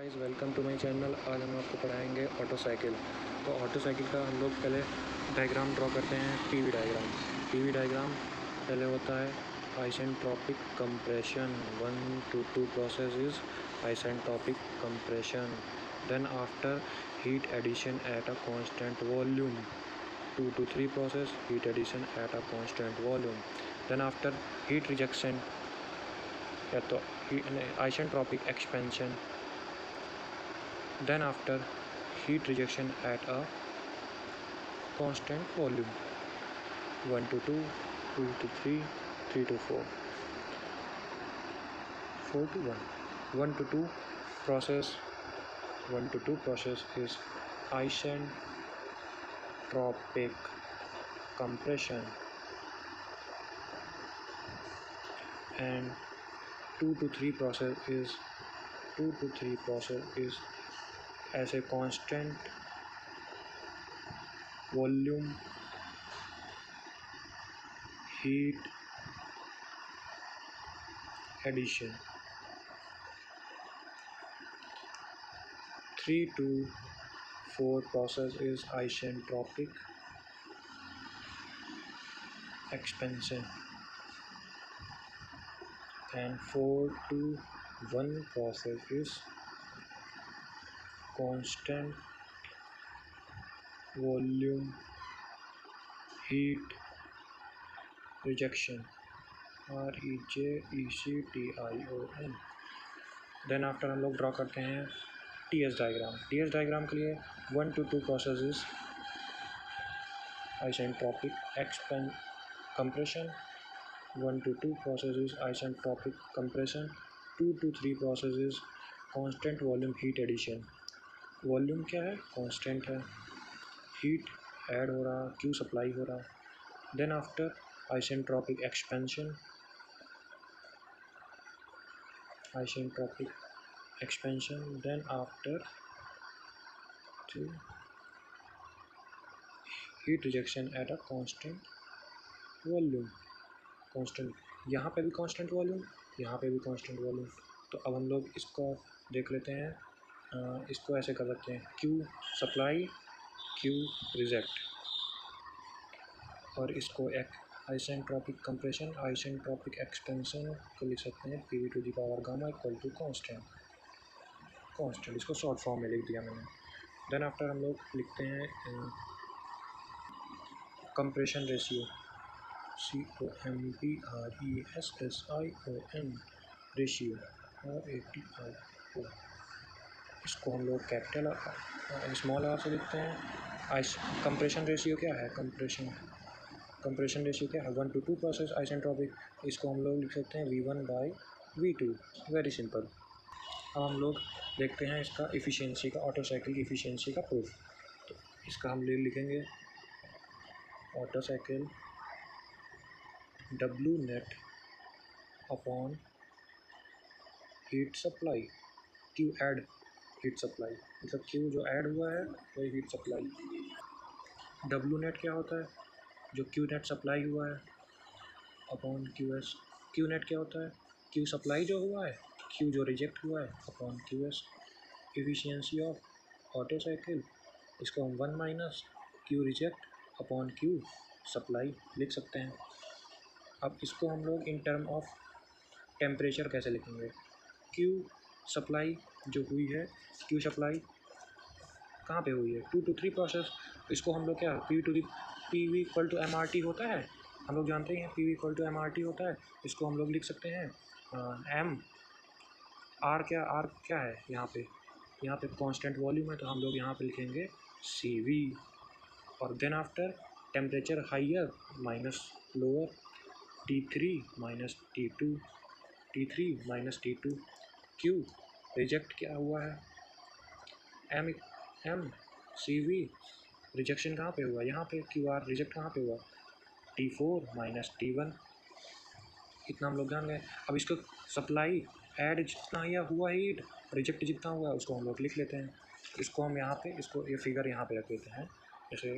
Guys welcome to my channel. आज हम आपको पढ़ाएंगे ऑटो साइकिल। तो ऑटो साइकिल का हम लोग पहले डायग्राम ड्रॉ करते हैं। पीवी डायग्राम पहले होता है isentropic compression. 1 to 2 process is isentropic compression. Then after heat addition at a constant volume, 2 to 3 process heat addition at a constant volume. Then after heat rejection या तो isentropic expansion. Then after heat rejection at a constant volume, 1 to 2, 2 to 3, 3 to 4, 4 to 1. 1 to 2 process, 1 to 2 process is isentropic compression, and 2 to 3 process is as a constant volume heat addition. 3 to 4 process is isentropic expansion, and 4 to 1 process is constant volume heat rejection, REJECTION. Then after हम लोग draw करते हैं TS diagram के लिए 1 to 2 process is isentropic compression. 1 to 2 process is isentropic compression. 2 to 3 process is constant volume heat addition. Volume क्या है? Constant है। Heat add हो रहा, क्यू सप्लाई हो रहा। Then after isentropic expansion, then after heat rejection at a constant volume. Constant, यहाँ पे भी कांस्टेंट वॉल्यूम, यहाँ पे भी कांस्टेंट वॉल्यूम। तो अब हम लोग इसको देख लेते हैं। इसको ऐसे कर सकते हैं, क्यू सप्लाई, क्यू रिजेक्ट, और इसको एक आइसेंट्रोपिक कंप्रेशन, आइसेंट्रोपिक एक्सपेंशन को लिख सकते हैं PV to the power gamma equal to constant. इसको शॉर्ट फॉर्म में लिख दिया मैंने। देन आफ्टर हम लोग लिखते हैं compression ratio, COMPRESSION ratio, RATIO। इसको हम लोग कैपिटल स्मॉल आर से लिखते हैं। कंप्रेशन रेशियो क्या है? कंप्रेशन रेशियो क्या है? 1 to 2 प्रोसेस आइसेंट्रोपिक। इसको हम लोग लिख सकते हैं V1/V2। Very simple. अब हम लोग देखते हैं इसका इफ़िशियंसी का, ऑटो साइकिल की इफ़िशियंसी का प्रूफ। तो इसका हम लिखेंगे auto cycle W net upon heat supply, Q add heat supply, मतलब Q जो ऐड हुआ है वही हीट सप्लाई। W नेट क्या होता है? जो Q नेट सप्लाई हुआ है अपॉन QS। Q नेट क्या होता है? Q सप्लाई जो हुआ है, Q जो रिजेक्ट हुआ है upon QS। Efficiency of auto cycle, इसको हम 1 minus Q reject upon Q supply लिख सकते हैं। अब इसको हम लोग इन टर्म ऑफ टेम्परेचर कैसे लिखेंगे? Q सप्लाई जो हुई है, Q सप्लाई कहाँ पे हुई है? 2 to 3 प्रोसेस। इसको हम लोग क्या, PV इक्वल टू MRT होता है, हम लोग जानते हैं PV इक्वल टू MRT होता है। इसको हम लोग लिख सकते हैं M R क्या है यहाँ पे कांस्टेंट वॉल्यूम है, तो हम लोग यहाँ पे लिखेंगे CV। और then after temperature higher minus lower, T3 minus T2, Q reject क्या हुआ है? M CV रिजेक्शन कहाँ पे हुआ? यहाँ पे। QR रिजेक्ट कहाँ पे हुआ? T4 minus T1। इतना हम लोग जान गए। अब इसको सप्लाई ऐड जितना या हुआ हीट, रिजेक्ट जितना हुआ है उसको हम लोग लिख लेते हैं। इसको हम यहाँ पे, इसको ये फिगर यहाँ पे रख देते हैं जैसे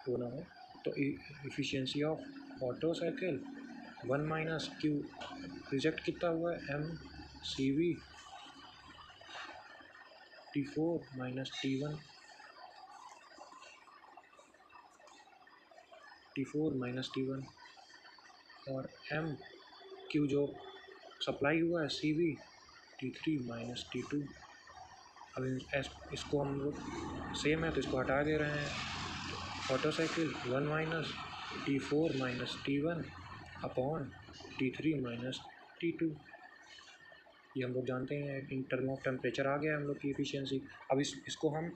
होना है। तो efficiency of auto cycle 1 minus Q reject कितना हुआ है? MCV T4 minus T1, T4 minus T1 और M Q जो सप्लाई हुआ है CV T3 माइनस T2। अब इसको हम लोग सेम है तो इसको हटा दे रहे हैं। Auto cycle 1 minus T4 minus T1 upon T3 minus T2। ये हम लोग जानते हैं इन टर्म ऑफ टेम्परेचर आ गया हम लोग की एफिशिएंसी। अब इसको हम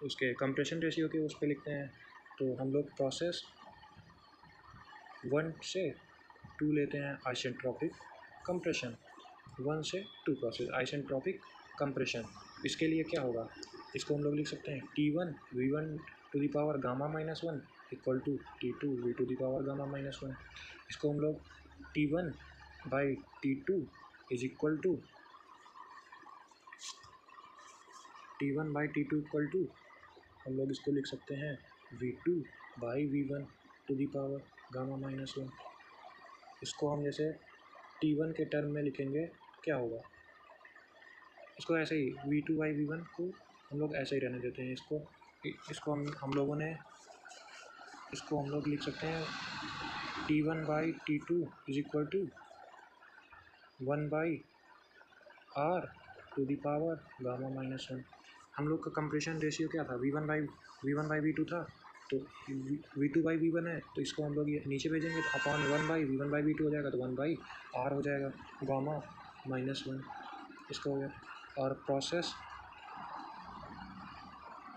उसके कंप्रेशन रेशियो के उस पर लिखते हैं। तो हम लोग प्रोसेस 1 से 2 लेते हैं आइसेंट्रोपिक कंप्रेशन, 1 से 2 प्रोसेस आइसेंट्रोपिक कंप्रेशन। इसके लिए क्या होगा, इसको हम लोग लिख सकते हैं T1 V1 to the power gamma minus 1 equal to T2 V to the power gamma minus 1। इसको हम लोग T1 by T2 is equal to T1 by T2 equal to हम लोग इसको लिख सकते हैं V2 by V1 to the power gamma minus 1। इसको हम जैसे T1 के टर्म में लिखेंगे क्या होगा, इसको ऐसे ही V2 बाई V1 को हम लोग ऐसे ही रहने देते हैं। इसको हम लोगों ने इसको हम लोग लिख सकते हैं T1 by T2 is equal to 1 by R to the power gamma minus 1। हम लोग का कंप्रेशन रेशियो क्या था, V1 बाई V2 था, तो V2 बाई V1 है तो इसको हम लोग ये नीचे भेजेंगे तो upon 1 by V1 by V2 हो जाएगा, तो 1 बाई R हो जाएगा गामा माइनस 1। इसका हो गया। और प्रोसेस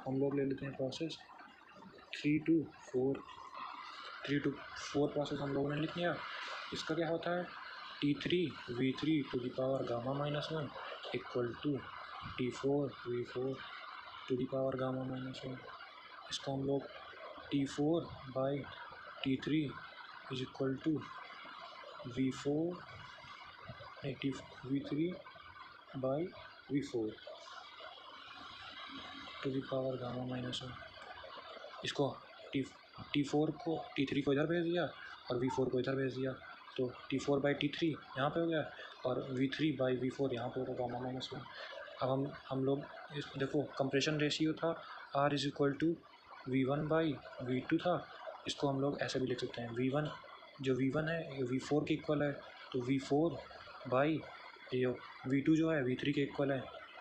हम लोग ले लेते हैं प्रोसेस 3 to 4 प्रोसेस हम लोगों ने लिख लिया। इसका क्या होता है T3 V3 to the power gamma minus 1 equal to T4 V4 to the power gamma minus 1। इसको हम लोग T4 by T3 is equal to V3 by V4 to the power gamma minus 1। इसको T4 को T3 को इधर भेज दिया और V4 को इधर भेज दिया, तो T4 बाई T3 यहाँ पे हो गया और V3 बाई V4 यहाँ पे होगा गामा माइनस 1। अब हम लोग इस देखो कंप्रेशन रेशियो था R is equal to V1 by V2 था। इसको हम लोग ऐसे भी लिख सकते हैं V1 जो V1 है ये V4 के इक्वल है, तो V4 बाई ये V2 जो है V3 के इक्वल है,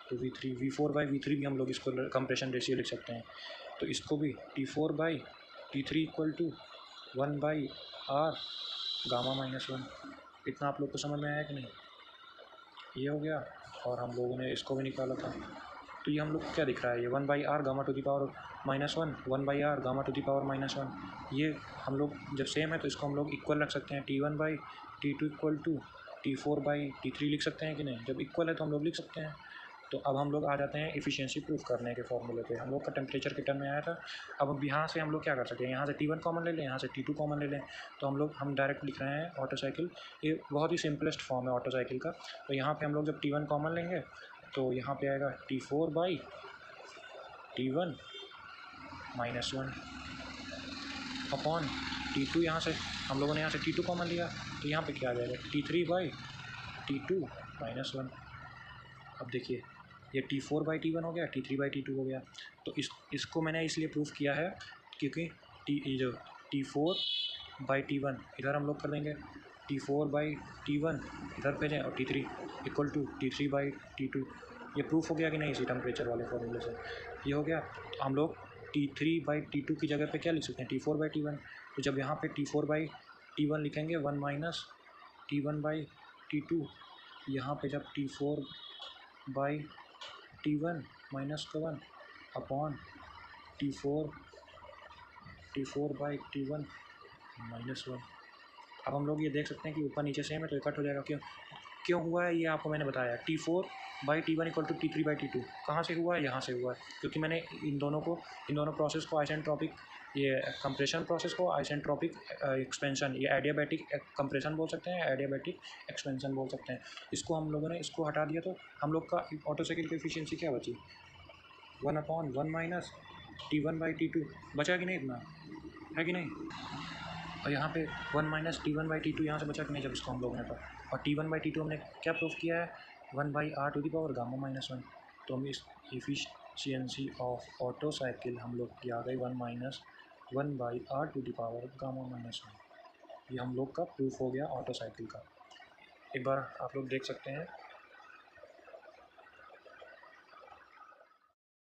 तो V4 बाई V3 भी हम लोग इसको कंप्रेशन रेशियो लिख सकते हैं। तो इसको भी T4 by T3 equal to 1 by R gamma minus 1। इतना आप लोग को समझ में आया कि नहीं, ये हो गया। और हम लोगों ने इसको भी निकाला था, तो ये हम लोग को क्या दिख रहा है, ये 1 by R gamma to the power minus 1 by R gamma to the power minus 1। ये हम लोग जब सेम है तो इसको हम लोग इक्वल रख सकते हैं, T1 by T2 equal to T4 by T3 लिख सकते हैं कि नहीं, जब इक्वल है तो हम लोग लिख सकते हैं। तो अब हम लोग आ जाते हैं इफ़िशियंसी प्रूफ करने के फॉर्मूले पे। हम लोग का टेम्परेचर के टर्म में आया था। अब यहाँ से हम लोग क्या कर सकते हैं, यहाँ से T1 कॉमन ले लें, यहाँ से T2 कॉमन ले लें, तो हम डायरेक्ट लिख रहे हैं ऑटो साइकिल। ये बहुत ही सिंपलेस्ट फॉर्म है ऑटो साइकिल का। तो यहाँ पे हम लोग जब T1 कॉमन लेंगे तो यहाँ पे आएगा T4 by T1 minus 1 upon T2। यहाँ से हम लोगों ने यहाँ से T2 कॉमन लिया तो यहाँ पे क्या आ जाएगा T3 बाई T2 माइनस 1। अब देखिए ये T4 बाई T1 हो गया, T3 बाई T2 हो गया। तो इसको मैंने इसलिए प्रूफ किया है क्योंकि जो T4 बाई T1 इधर हम लोग कर देंगे, T4 बाई T1 इधर भेजें और T3 equal to T3 by T2। ये प्रूफ हो गया कि नहीं इसी टेम्परेचर वाले फॉर्मूले से, ये हो गया। तो हम लोग T3 बाई T2 की जगह पे क्या लिख सकते हैं, T4 बाई T1। तो जब यहाँ पे T4 बाई T1 लिखेंगे 1 माइनस T1 बाई T2, यहाँ पे जब T4 बाई T1 माइनस का 1 upon T4 by T1 minus 1। अब हम लोग ये देख सकते हैं कि ऊपर नीचे सेम है तो ये कट हो जाएगा। क्यों हुआ है ये आपको मैंने बताया। T4 by T1 equal to T3 by T2 कहाँ से हुआ है, यहाँ से हुआ है, क्योंकि मैंने इन दोनों प्रोसेस को आइसेंट्रोपिक, ये कंप्रेशन प्रोसेस को आइसेंट्रोपिक एक्सपेंशन, ये एडियाबैटिक कंप्रेशन बोल सकते हैं, एडियाबैटिक एक्सपेंशन बोल सकते हैं। इसको हम लोगों ने इसको हटा दिया तो हम लोग का ऑटो साइकिल की एफिशिएंसी क्या बची, 1/1 माइनस T1 बाई T2 बचा कि नहीं, इतना है कि नहीं। और यहाँ पे 1 माइनस T1 बाई T2 यहाँ से बचा कि नहीं जब इसको हम लोगों ने, और T1 बाई T2 हमने क्या प्रूफ किया है, 1 by R to the power gamma minus 1। तो हम इस एफिशिएंसी ऑफ ऑटो साइकिल हम लोग की आ गई 1-1/r⁻⁻⁻⁻⁻⁻⁻⁻⁻⁻⁻⁻⁻⁻⁻⁻⁻⁻⁻⁻⁻⁻⁻⁻⁻⁻⁻⁻⁻⁻⁻⁻⁻⁻⁻⁻⁻⁻⁻⁻⁻⁻⁻⁻⁻⁻⁻⁻⁻⁻⁻⁻⁻⁻⁻⁻⁻⁻⁻⁻⁻⁻⁻⁻⁻⁻⁻⁻⁻⁻⁻⁻⁻⁻⁻⁻⁻⁻⁻⁻⁻